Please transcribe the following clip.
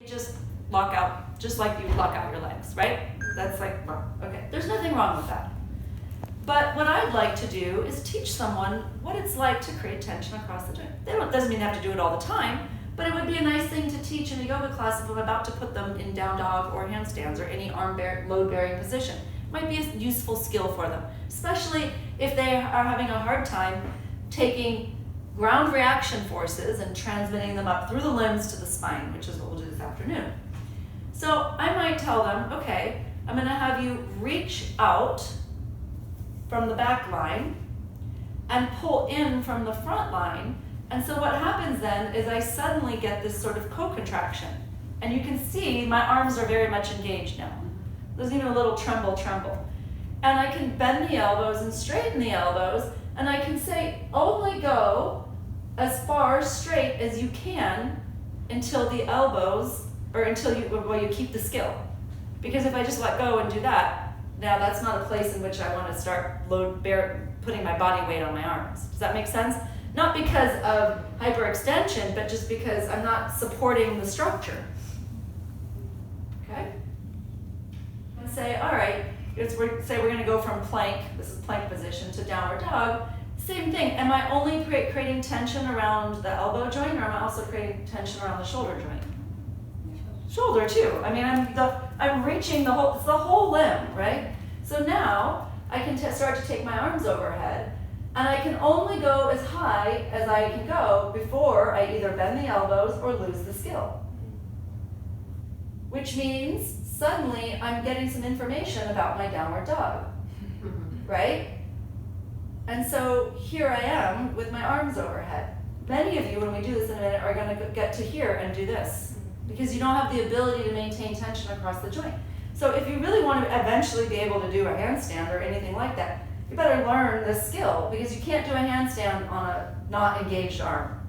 Just lock out, just like you lock out your legs, right? That's like, okay, there's nothing wrong with that. But what I'd like to do is teach someone what it's like to create tension across the joint. Doesn't mean they have to do it all the time, but it would be a nice thing to teach in a yoga class if I'm about to put them in down dog or handstands or any load-bearing position. It might be a useful skill for them, especially if they are having a hard time taking ground reaction forces and transmitting them up through the limbs to the spine, which is what we'll do this afternoon. So I might tell them, okay, I'm going to have you reach out from the back line and pull in from the front line. And so what happens then is I suddenly get this sort of co-contraction. And you can see my arms are very much engaged now. There's even a little tremble. And I can bend the elbows and straighten the elbows, and I can say, only go as far straight as you can until the elbows, or until you keep the skill. Because if I just let go and do that, now that's not a place in which I want to start putting my body weight on my arms. Does that make sense? Not because of hyperextension, but just because I'm not supporting the structure. Okay? And say, all right, say we're going to go from plank, this is plank position, to downward dog. Same thing. Am I only creating tension around the elbow joint, or am I also creating tension around the shoulder joint? Shoulder too. I mean, I'm reaching the whole, it's the whole limb, right? So now I can start to take my arms overhead, and I can only go as high as I can go before I either bend the elbows or lose the skill. Which means suddenly I'm getting some information about my downward dog, right? And so here I am with my arms overhead. Many of you, when we do this in a minute, are going to get to here and do this, because you don't have the ability to maintain tension across the joint. So if you really want to eventually be able to do a handstand or anything like that, you better learn this skill, because you can't do a handstand on a not engaged arm.